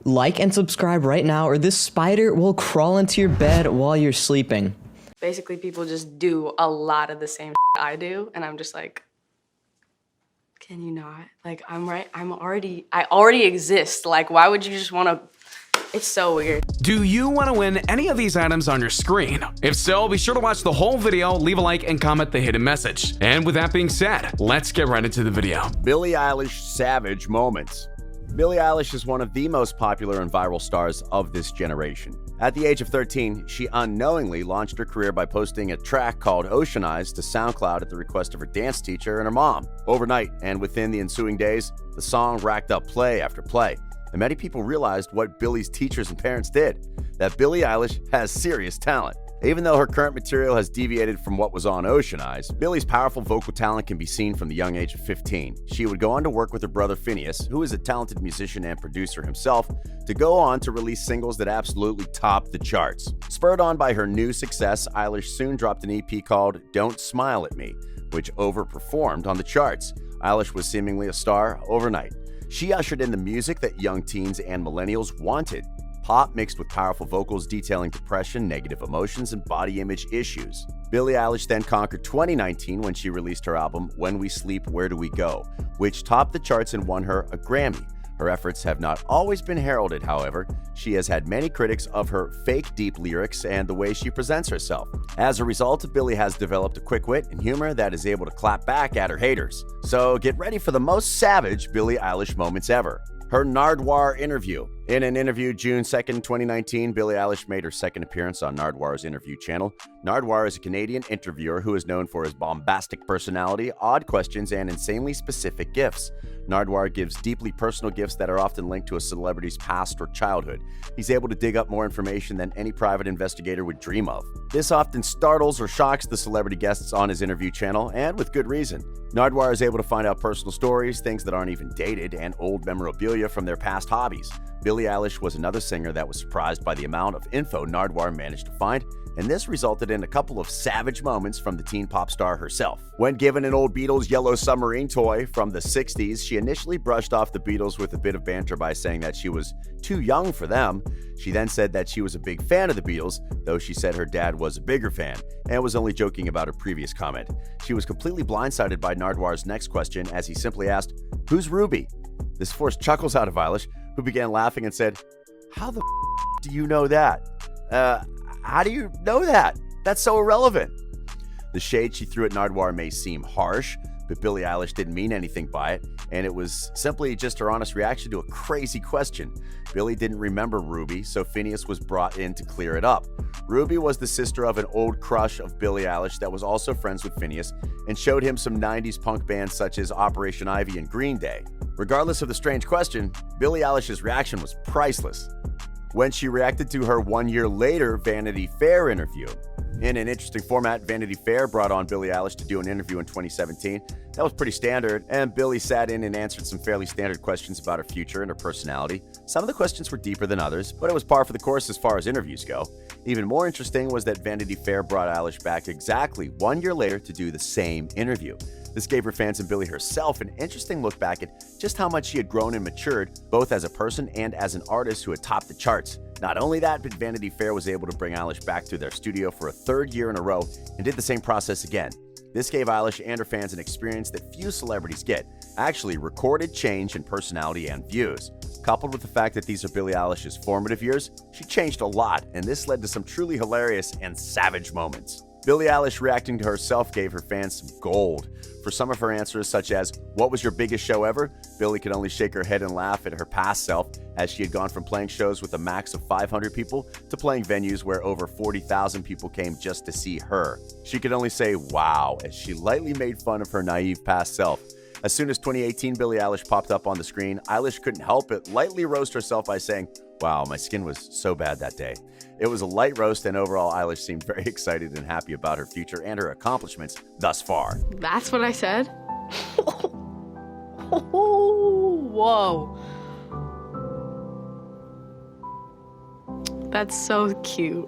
Like and subscribe right now, or this spider will crawl into your bed while you're sleeping. Basically, people just do a lot of the same I do, and I'm just like, can you not? Like, I already exist. Like, why would you just want to? It's so weird. Do you want to win any of these items on your screen? If so, be sure to watch the whole video, leave a like, and comment the hidden message. And with that being said, let's get right into the video. Billie Eilish savage moments. Billie Eilish is one of the most popular and viral stars of this generation. At the age of 13, she unknowingly launched her career by posting a track called Ocean Eyes to SoundCloud at the request of her dance teacher and her mom. Overnight, and within the ensuing days, the song racked up play after play. And many people realized what Billie's teachers and parents did, that Billie Eilish has serious talent. Even though her current material has deviated from what was on Ocean Eyes, Billie's powerful vocal talent can be seen from the young age of 15. She would go on to work with her brother Finneas, who is a talented musician and producer himself, to go on to release singles that absolutely topped the charts. Spurred on by her new success, Eilish soon dropped an EP called Don't Smile at Me, which overperformed on the charts. Eilish was seemingly a star overnight. She ushered in the music that young teens and millennials wanted. Pop mixed with powerful vocals detailing depression, negative emotions, and body image issues. Billie Eilish then conquered 2019 when she released her album When We Sleep, Where Do We Go?, which topped the charts and won her a Grammy. Her efforts have not always been heralded, however. She has had many critics of her fake deep lyrics and the way she presents herself. As a result, Billie has developed a quick wit and humor that is able to clap back at her haters. So get ready for the most savage Billie Eilish moments ever. Hernard Waar interview. In an interview June 2nd, 2019, Billie Eilish made her second appearance on Nardwar's interview channel. Nardwar is a Canadian interviewer who is known for his bombastic personality, odd questions, and insanely specific gifts. Nardwar gives deeply personal gifts that are often linked to a celebrity's past or childhood. He's able to dig up more information than any private investigator would dream of. This often startles or shocks the celebrity guests on his interview channel, and with good reason. Nardwar is able to find out personal stories, things that aren't even dated, and old memorabilia from their past hobbies. Billie Eilish was another singer that was surprised by the amount of info Nardwar managed to find, and this resulted in a couple of savage moments from the teen pop star herself. When given an old Beatles Yellow Submarine toy from the 60s, she initially brushed off the Beatles with a bit of banter by saying that she was too young for them. She then said that she was a big fan of the Beatles, though she said her dad was a bigger fan, and was only joking about her previous comment. She was completely blindsided by Nardwar's next question as he simply asked, "Who's Ruby?" This forced chuckles out of Eilish, who began laughing and said, "How the do you know that? How do you know that? That's so irrelevant." The shade she threw at Nardwar may seem harsh, but Billie Eilish didn't mean anything by it, and it was simply just her honest reaction to a crazy question. Billie didn't remember Ruby, so Finneas was brought in to clear it up. Ruby was the sister of an old crush of Billie Eilish that was also friends with Finneas and showed him some 90s punk bands such as Operation Ivy and Green Day. Regardless of the strange question, Billie Eilish's reaction was priceless. When she reacted to her 1 year later Vanity Fair interview. In an interesting format, Vanity Fair brought on Billie Eilish to do an interview in 2017. That was pretty standard, and Billie sat in and answered some fairly standard questions about her future and her personality. Some of the questions were deeper than others, but it was par for the course as far as interviews go. Even more interesting was that Vanity Fair brought Eilish back exactly 1 year later to do the same interview. This gave her fans and Billie herself an interesting look back at just how much she had grown and matured, both as a person and as an artist who had topped the charts. Not only that, but Vanity Fair was able to bring Eilish back to their studio for a third year in a row and did the same process again. This gave Eilish and her fans an experience that few celebrities get, actually recorded change in personality and views. Coupled with the fact that these are Billie Eilish's formative years, she changed a lot, and this led to some truly hilarious and savage moments. Billie Eilish reacting to herself gave her fans some gold. For some of her answers, such as, "What was your biggest show ever?" Billie could only shake her head and laugh at her past self, as she had gone from playing shows with a max of 500 people to playing venues where over 40,000 people came just to see her. She could only say, "Wow," as she lightly made fun of her naive past self. As soon as 2018 Billie Eilish popped up on the screen, Eilish couldn't help but lightly roast herself by saying, "Wow, my skin was so bad that day." It was a light roast, and overall Eilish seemed very excited and happy about her future and her accomplishments thus far. That's what I said? Whoa. That's so cute.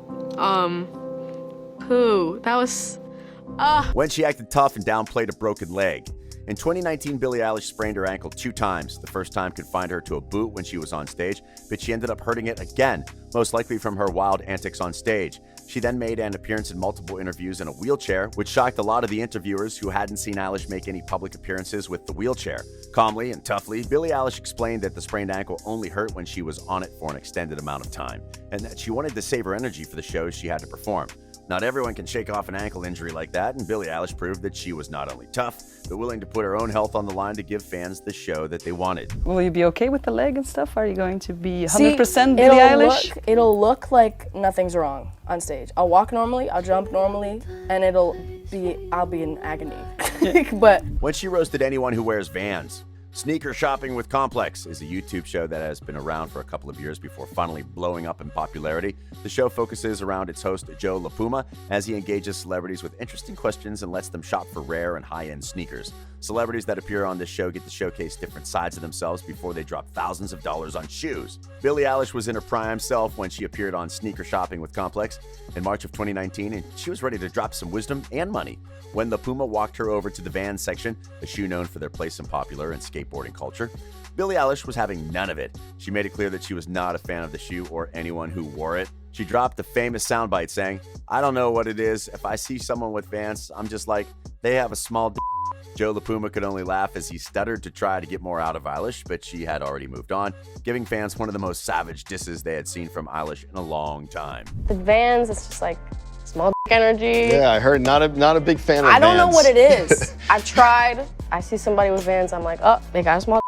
That was... When she acted tough and downplayed a broken leg. In 2019, Billie Eilish sprained her ankle 2 times. The first time confined her to a boot when she was on stage, but she ended up hurting it again, most likely from her wild antics on stage. She then made an appearance in multiple interviews in a wheelchair, which shocked a lot of the interviewers who hadn't seen Eilish make any public appearances with the wheelchair. Calmly and toughly, Billie Eilish explained that the sprained ankle only hurt when she was on it for an extended amount of time, and that she wanted to save her energy for the shows she had to perform. Not everyone can shake off an ankle injury like that, and Billie Eilish proved that she was not only tough, but willing to put her own health on the line to give fans the show that they wanted. Will you be okay with the leg and stuff? Are you going to be 100% See, Billie Eilish? It'll look like nothing's wrong on stage. I'll walk normally, I'll jump normally, and I'll be in agony. But when she roasted anyone who wears Vans. Sneaker Shopping with Complex is a YouTube show that has been around for a couple of years before finally blowing up in popularity. The show focuses around its host, Joe LaPuma, as he engages celebrities with interesting questions and lets them shop for rare and high-end sneakers. Celebrities that appear on this show get to showcase different sides of themselves before they drop thousands of dollars on shoes. Billie Eilish was in her prime self when she appeared on Sneaker Shopping with Complex in March of 2019, and she was ready to drop some wisdom and money. When LaPuma walked her over to the Vans section, a shoe known for their place in popular and skateboarding culture, Billie Eilish was having none of it. She made it clear that she was not a fan of the shoe or anyone who wore it. She dropped the famous soundbite saying, "I don't know what it is. If I see someone with Vans, I'm just like, they have a small d." Joe LaPuma could only laugh as he stuttered to try to get more out of Eilish, but she had already moved on, giving fans one of the most savage disses they had seen from Eilish in a long time. The Vans, it's just like small energy. Yeah, I heard not a big fan of Vans. I don't know what it is. I've tried. I see somebody with Vans, I'm like, oh, they got a small.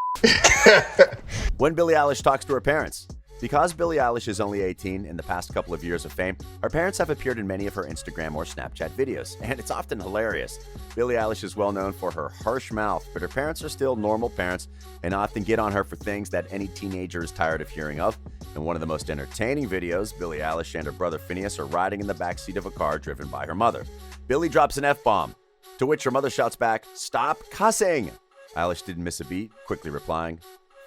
When Billie Eilish talks to her parents. Because Billie Eilish is only 18, in the past couple of years of fame, her parents have appeared in many of her Instagram or Snapchat videos, and it's often hilarious. Billie Eilish is well known for her harsh mouth, but her parents are still normal parents and often get on her for things that any teenager is tired of hearing of. In one of the most entertaining videos, Billie Eilish and her brother Finneas are riding in the backseat of a car driven by her mother. Billie drops an F-bomb, to which her mother shouts back, "Stop cussing!" Eilish didn't miss a beat, quickly replying,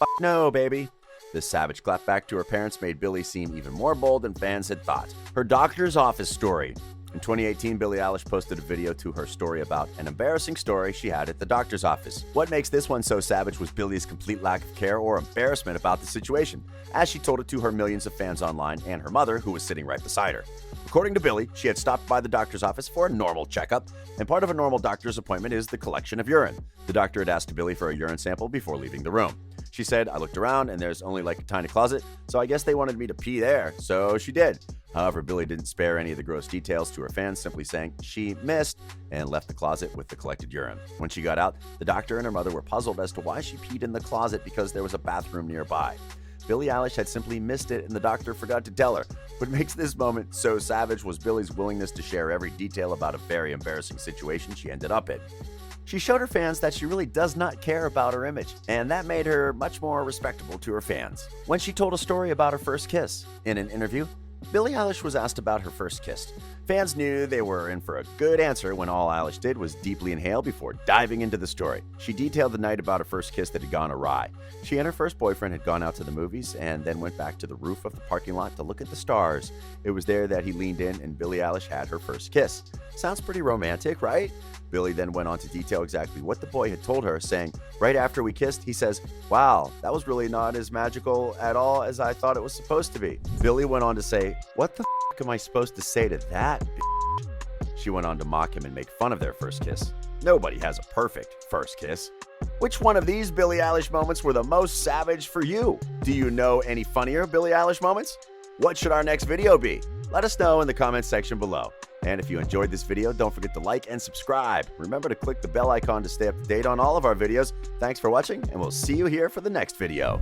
"F no, baby." This savage clapback to her parents made Billie seem even more bold than fans had thought. Her doctor's office story. In 2018, Billie Eilish posted a video to her story about an embarrassing story she had at the doctor's office. What makes this one so savage was Billie's complete lack of care or embarrassment about the situation, as she told it to her millions of fans online and her mother, who was sitting right beside her. According to Billie, she had stopped by the doctor's office for a normal checkup, and part of a normal doctor's appointment is the collection of urine. The doctor had asked Billie for a urine sample before leaving the room. She said, "I looked around and there's only like a tiny closet, so I guess they wanted me to pee there, so she did." However, Billie didn't spare any of the gross details to her fans, simply saying she missed and left the closet with the collected urine. When she got out, the doctor and her mother were puzzled as to why she peed in the closet because there was a bathroom nearby. Billie Eilish had simply missed it and the doctor forgot to tell her. What makes this moment so savage was Billie's willingness to share every detail about a very embarrassing situation she ended up in. She showed her fans that she really does not care about her image, and that made her much more respectable to her fans. When she told a story about her first kiss in an interview, Billie Eilish was asked about her first kiss. Fans knew they were in for a good answer when all Eilish did was deeply inhale before diving into the story. She detailed the night about her first kiss that had gone awry. She and her first boyfriend had gone out to the movies and then went back to the roof of the parking lot to look at the stars. It was there that he leaned in and Billie Eilish had her first kiss. Sounds pretty romantic, right? Billie then went on to detail exactly what the boy had told her, saying, "Right after we kissed, he says, 'Wow, that was really not as magical at all as I thought it was supposed to be.'" Billie went on to say, "What the f*** am I supposed to say to that, bitch?" She went on to mock him and make fun of their first kiss. Nobody has a perfect first kiss. Which one of these Billie Eilish moments were the most savage for you? Do you know any funnier Billie Eilish moments? What should our next video be? Let us know in the comments section below. And if you enjoyed this video, don't forget to like and subscribe. Remember to click the bell icon to stay up to date on all of our videos. Thanks for watching, and we'll see you here for the next video.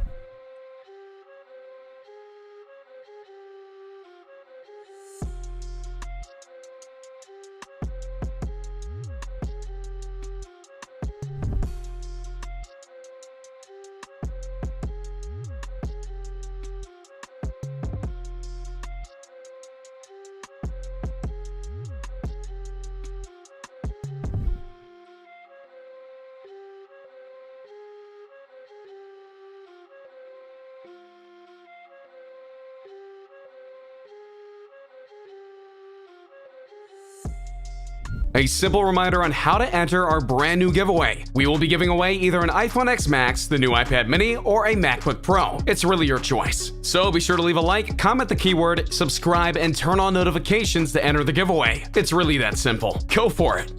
A simple reminder on how to enter our brand new giveaway. We will be giving away either an iPhone X Max, the new iPad mini, or a MacBook Pro. It's really your choice. So be sure to leave a like, comment the keyword, subscribe, and turn on notifications to enter the giveaway. It's really that simple. Go for it.